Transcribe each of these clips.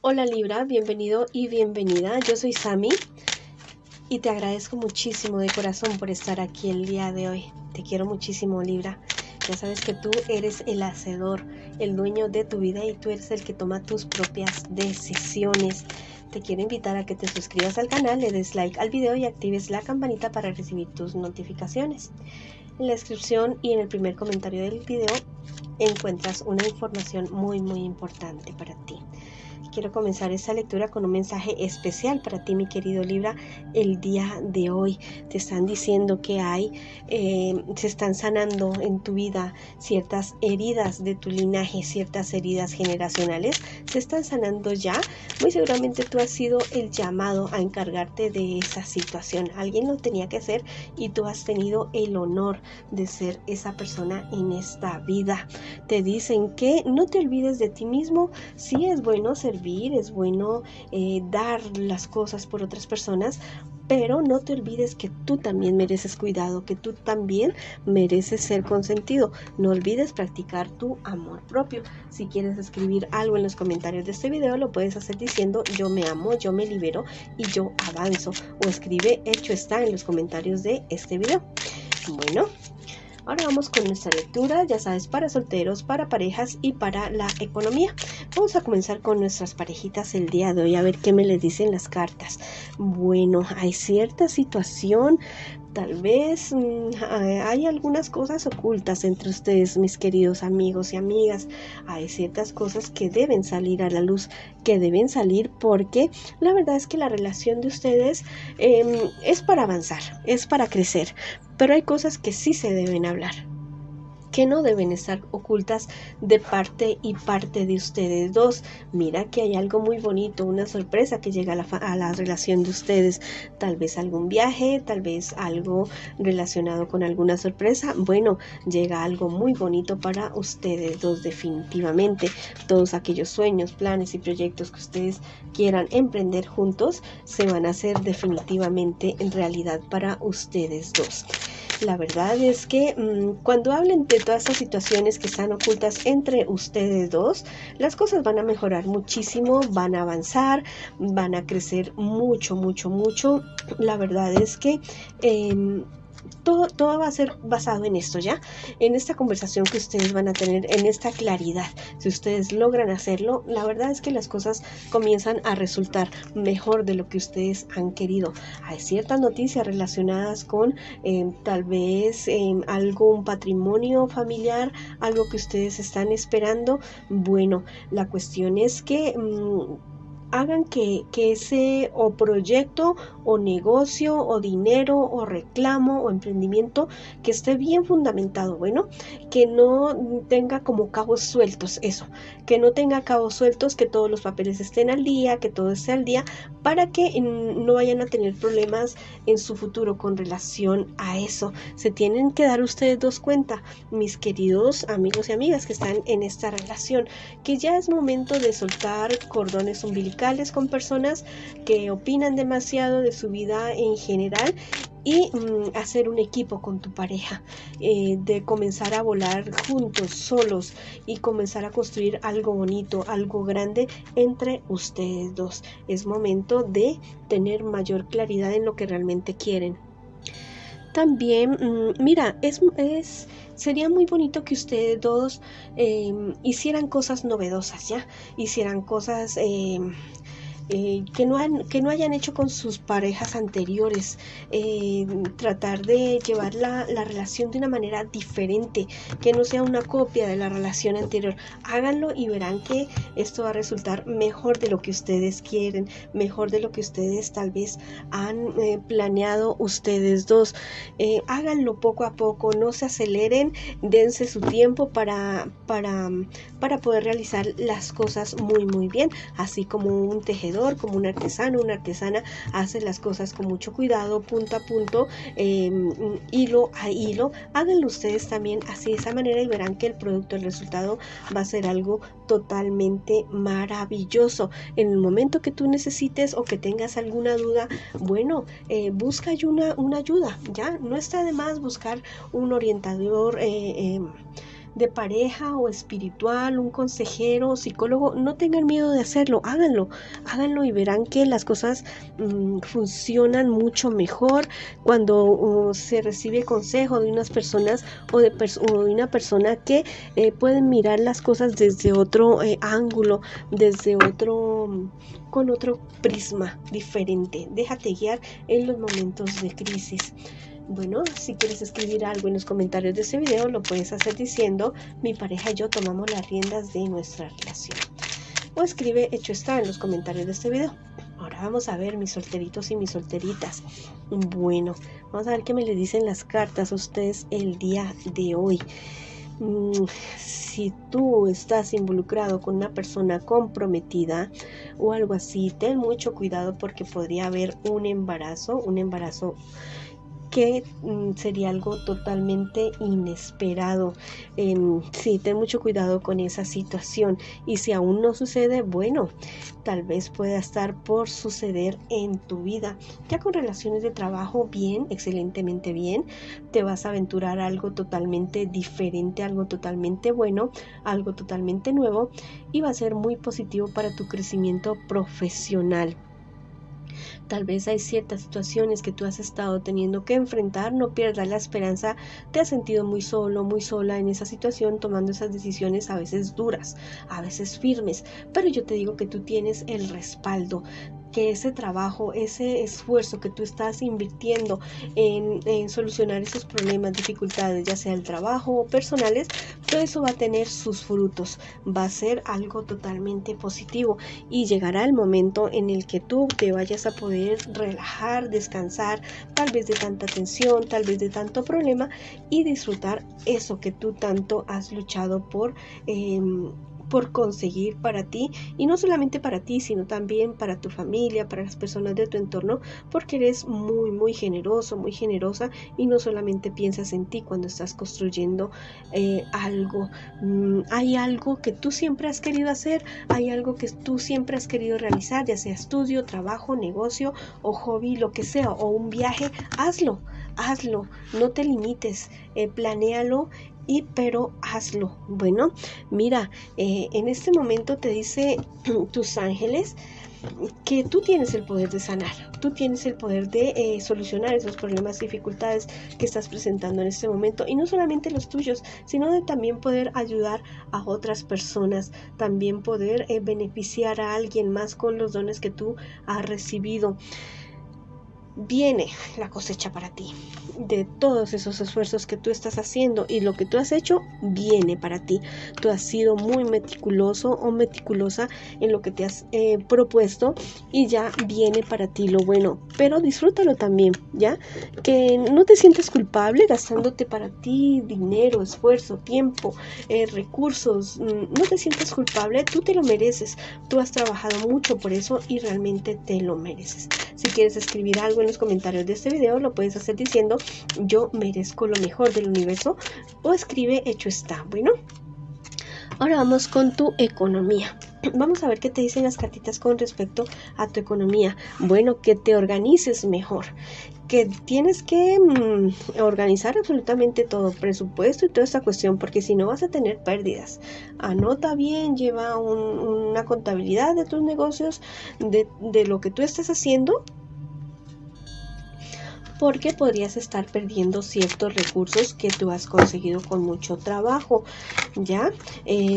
Hola Libra, bienvenido y bienvenida. Yo soy Sami y te agradezco muchísimo de corazón por estar aquí el día de hoy. Te quiero muchísimo, Libra. Ya sabes que tú eres el hacedor, el dueño de tu vida y tú eres el que toma tus propias decisiones. Te quiero invitar a que te suscribas al canal, le des like al video y actives la campanita para recibir tus notificaciones. En la descripción y en el primer comentario del video encuentras una información muy importante para ti. Quiero comenzar esta lectura con un mensaje especial para ti, mi querido Libra, el día de hoy. Te están diciendo que se están sanando en tu vida ciertas heridas de tu linaje, ciertas heridas generacionales, se están sanando ya. Muy seguramente tú has sido el llamado a encargarte de esa situación. Alguien lo tenía que hacer y tú has tenido el honor de ser esa persona en esta vida. Te dicen que no te olvides de ti mismo. Sí, es bueno servir, es bueno dar las cosas por otras personas, pero no te olvides que tú también mereces cuidado, que tú también mereces ser consentido. No olvides practicar tu amor propio. Si quieres escribir algo en los comentarios de este video, lo puedes hacer diciendo yo me amo, yo me libero y yo avanzo. O escribe hecho está en los comentarios de este video. Bueno, ahora vamos con nuestra lectura, ya sabes, para solteros, para parejas y para la economía. Vamos a comenzar con nuestras parejitas el día de hoy, a ver qué me les dicen las cartas. Bueno, hay cierta situación, tal vez hay algunas cosas ocultas entre ustedes, mis queridos amigos y amigas. Hay ciertas cosas que deben salir a la luz, que deben salir porque la verdad es que la relación de ustedes es para avanzar, es para crecer. Pero hay cosas que sí se deben hablar, que no deben estar ocultas de parte y parte de ustedes dos. Mira que hay algo muy bonito, una sorpresa que llega a la relación de ustedes. Tal vez algún viaje, tal vez algo relacionado con alguna sorpresa. Bueno, llega algo muy bonito para ustedes dos definitivamente. Todos aquellos sueños, planes y proyectos que ustedes quieran emprender juntos se van a hacer definitivamente en realidad para ustedes dos. La verdad es que cuando hablen de todas estas situaciones que están ocultas entre ustedes dos, las cosas van a mejorar muchísimo, van a avanzar, van a crecer mucho. La verdad es que todo va a ser basado en esto, ¿ya? En esta conversación que ustedes van a tener, en esta claridad. Si ustedes logran hacerlo, la verdad es que las cosas comienzan a resultar mejor de lo que ustedes han querido. Hay ciertas noticias relacionadas con tal vez un patrimonio familiar, algo que ustedes están esperando. Bueno, la cuestión es que hagan que ese o proyecto o negocio o dinero o reclamo o emprendimiento que esté bien fundamentado, bueno, que no tenga como cabos sueltos, eso, que no tenga cabos sueltos, que todos los papeles estén al día, que todo esté al día, para que no vayan a tener problemas en su futuro con relación a eso. Se tienen que dar ustedes dos cuenta, mis queridos amigos y amigas que están en esta relación, que ya es momento de soltar cordones umbilicales con personas que opinan demasiado de su vida en general y hacer un equipo con tu pareja, de comenzar a volar juntos, solos y comenzar a construir algo bonito, algo grande entre ustedes dos. Es momento de tener mayor claridad en lo que realmente quieren. También, mira, sería muy bonito que ustedes dos hicieran cosas novedosas, ¿ya? Hicieran cosas que no hayan hecho con sus parejas anteriores. Tratar de llevar la relación de una manera diferente, que no sea una copia de la relación anterior. Háganlo y verán que esto va a resultar mejor de lo que ustedes quieren, mejor de lo que ustedes tal vez han planeado ustedes dos. Háganlo poco a poco, no se aceleren, dense su tiempo para poder realizar las cosas muy bien, así como un tejedor, como un artesano, una artesana hace las cosas con mucho cuidado, punto a punto, hilo a hilo. Háganlo ustedes también así, de esa manera, y verán que el producto, el resultado va a ser algo totalmente maravilloso. En el momento que tú necesites o que tengas alguna duda, bueno, busca una ayuda, ya no está de más buscar un orientador de pareja o espiritual, un consejero, psicólogo, no tengan miedo de hacerlo, háganlo y verán que las cosas funcionan mucho mejor cuando se recibe consejo de unas personas o de una persona que pueden mirar las cosas desde otro ángulo, desde con otro prisma diferente. Déjate guiar en los momentos de crisis. Bueno, si quieres escribir algo en los comentarios de este video, lo puedes hacer diciendo: mi pareja y yo tomamos las riendas de nuestra relación. O escribe hecho está en los comentarios de este video. Ahora vamos a ver, mis solteritos y mis solteritas. Bueno, vamos a ver qué me le dicen las cartas a ustedes el día de hoy. Si tú estás involucrado con una persona comprometida o algo así, ten mucho cuidado porque podría haber un embarazo que sería algo totalmente inesperado. Sí, ten mucho cuidado con esa situación, y si aún no sucede, bueno, tal vez pueda estar por suceder en tu vida. Ya con relaciones de trabajo, bien, excelentemente bien, te vas a aventurar a algo totalmente diferente, algo totalmente bueno, algo totalmente nuevo, y va a ser muy positivo para tu crecimiento profesional. Tal vez hay ciertas situaciones que tú has estado teniendo que enfrentar, no pierdas la esperanza. Te has sentido muy solo, muy sola en esa situación, tomando esas decisiones a veces duras, a veces firmes, pero yo te digo que tú tienes el respaldo, que ese trabajo, ese esfuerzo que tú estás invirtiendo en solucionar esos problemas, dificultades, ya sea el trabajo o personales, todo eso va a tener sus frutos, va a ser algo totalmente positivo, y llegará el momento en el que tú te vayas a poder relajar, descansar, tal vez de tanta tensión, tal vez de tanto problema, y disfrutar eso que tú tanto has luchado por conseguir para ti, y no solamente para ti, sino también para tu familia, para las personas de tu entorno, porque eres muy, muy generoso, muy generosa, y no solamente piensas en ti cuando estás construyendo algo. Hay algo que tú siempre has querido hacer, hay algo que tú siempre has querido realizar, ya sea estudio, trabajo, negocio o hobby, lo que sea, o un viaje. Hazlo, no te limites, planéalo, pero hazlo. Bueno, mira, en este momento te dice tus ángeles que tú tienes el poder de sanar, tú tienes el poder de solucionar esos problemas, dificultades que estás presentando en este momento, y no solamente los tuyos, sino de también poder ayudar a otras personas, también poder beneficiar a alguien más con los dones que tú has recibido. Viene la cosecha para ti de todos esos esfuerzos que tú estás haciendo, y lo que tú has hecho viene para ti. Tú has sido muy meticuloso o meticulosa en lo que te has propuesto, y ya viene para ti lo bueno, pero disfrútalo también, ya, que no te sientas culpable gastándote para ti dinero, esfuerzo, tiempo, recursos. No te sientas culpable, tú te lo mereces, tú has trabajado mucho por eso y realmente te lo mereces. Si quieres escribir algo en los comentarios de este video, lo puedes hacer diciendo: yo merezco lo mejor del universo, o escribe hecho está. Bueno, ahora vamos con tu economía. Vamos a ver qué te dicen las cartitas con respecto a tu economía. Bueno, que te organices mejor, que tienes que organizar absolutamente todo, presupuesto y toda esta cuestión, porque si no vas a tener pérdidas. Anota bien, lleva una contabilidad de tus negocios, de lo que tú estás haciendo, porque podrías estar perdiendo ciertos recursos que tú has conseguido con mucho trabajo. Ya,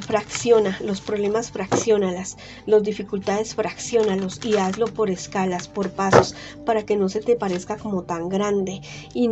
fracciona los problemas, fracciónalas, las dificultades, fracciónalos, y hazlo por escalas, por pasos, para que no se te parezca como tan grande, y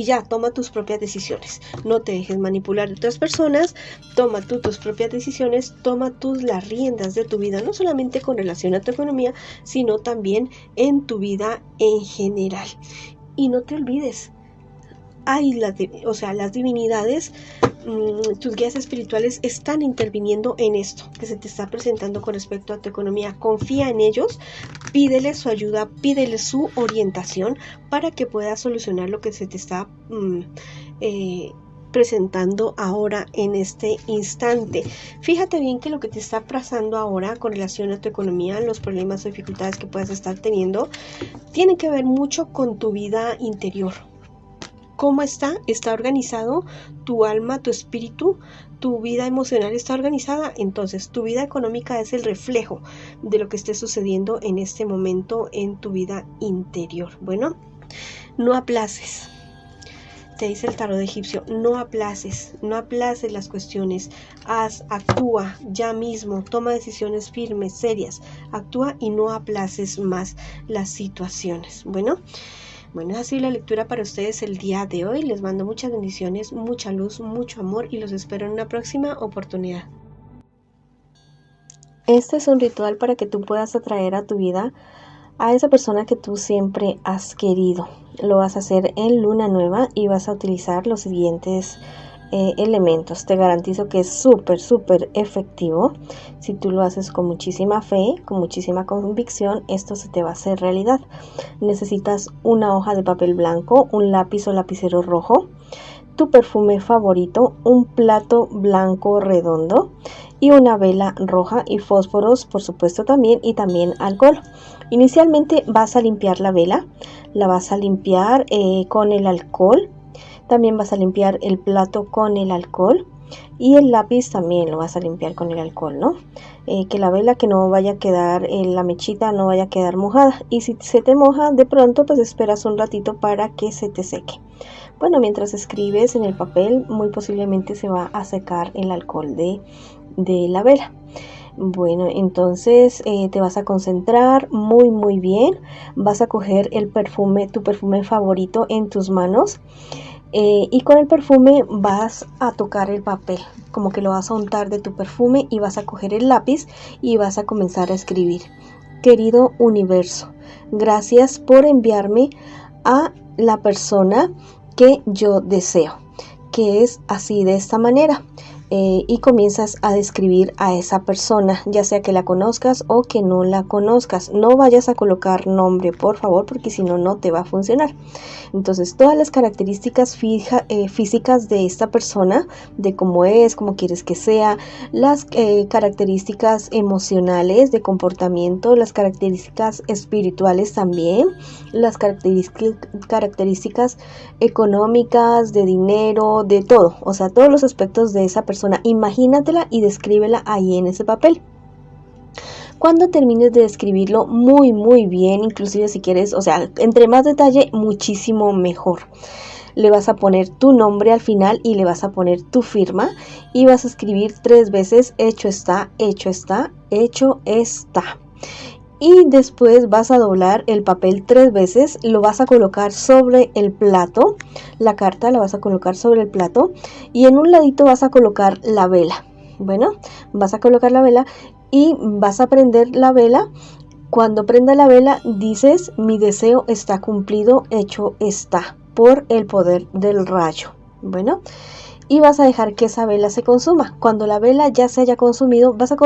ya, toma tus propias decisiones, no te dejes manipular de otras personas, toma tú tus propias decisiones, toma tú las riendas de tu vida, no solamente con relación a tu economía, sino también en tu vida en general. Y no te olvides, hay las divinidades, tus guías espirituales están interviniendo en esto que se te está presentando con respecto a tu economía. Confía en ellos, pídeles su ayuda, pídeles su orientación para que puedas solucionar lo que se te está presentando ahora en este instante. Fíjate bien que lo que te está pasando ahora con relación a tu economía, los problemas o dificultades que puedas estar teniendo, tiene que ver mucho con tu vida interior. ¿Cómo está? ¿Está organizado tu alma, tu espíritu? ¿Tu vida emocional está organizada? Entonces, tu vida económica es el reflejo de lo que esté sucediendo en este momento en tu vida interior. Bueno, no aplaces. Te dice el tarot egipcio, no aplaces las cuestiones, actúa ya mismo, toma decisiones firmes, serias, actúa y no aplaces más las situaciones. Bueno, es así la lectura para ustedes el día de hoy. Les mando muchas bendiciones, mucha luz, mucho amor y los espero en una próxima oportunidad. Este es un ritual para que tú puedas atraer a tu vida a esa persona que tú siempre has querido. Lo vas a hacer en luna nueva y vas a utilizar los siguientes elementos. Te garantizo que es súper efectivo. Si tú lo haces con muchísima fe, con muchísima convicción, esto se te va a hacer realidad. Necesitas una hoja de papel blanco, un lápiz o lapicero rojo, tu perfume favorito, un plato blanco redondo y una vela roja y fósforos, por supuesto también, y también alcohol. Inicialmente vas a limpiar la vela, la vas a limpiar con el alcohol, también vas a limpiar el plato con el alcohol y el lápiz también lo vas a limpiar con el alcohol, ¿no? Que la vela que no vaya a quedar, la mechita no vaya a quedar mojada, y si se te moja de pronto, pues esperas un ratito para que se te seque. Bueno, mientras escribes en el papel, muy posiblemente se va a secar el alcohol de la vela. Bueno, entonces te vas a concentrar muy bien. Vas a coger el perfume, tu perfume favorito en tus manos. Y con el perfume vas a tocar el papel, como que lo vas a untar de tu perfume, y vas a coger el lápiz y vas a comenzar a escribir. Querido universo, gracias por enviarme a la persona que yo deseo, que es así, de esta manera. Y comienzas a describir a esa persona, ya sea que la conozcas o que no la conozcas. No vayas a colocar nombre, por favor, porque si no, no te va a funcionar. Entonces, todas las características físicas de esta persona, de cómo es, cómo quieres que sea, las características emocionales de comportamiento, las características espirituales también, las características económicas, de dinero, de todo, o sea, todos los aspectos de esa persona. Imagínatela y descríbela ahí en ese papel. Cuando termines de describirlo muy bien, inclusive si quieres, o sea, entre más detalle, muchísimo mejor. Le vas a poner tu nombre al final y le vas a poner tu firma y vas a escribir 3 veces: hecho está, hecho está, hecho está. Y después vas a doblar el papel 3 veces, lo vas a colocar sobre el plato, la carta la vas a colocar sobre el plato, y en un ladito vas a colocar la vela. Bueno, vas a colocar la vela y vas a prender la vela. Cuando prenda la vela dices: mi deseo está cumplido, hecho está, por el poder del rayo. Bueno, y vas a dejar que esa vela se consuma. Cuando la vela ya se haya consumido, vas a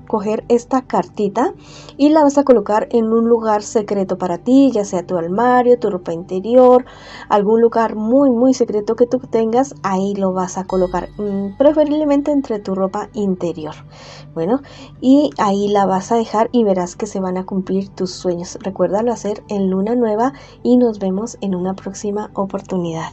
coger esta cartita y la vas a colocar en un lugar secreto para ti, ya sea tu armario, tu ropa interior, algún lugar muy secreto que tú tengas. Ahí lo vas a colocar, preferiblemente entre tu ropa interior. Bueno, y ahí la vas a dejar y verás que se van a cumplir tus sueños. Recuérdalo hacer en luna nueva y nos vemos en una próxima oportunidad.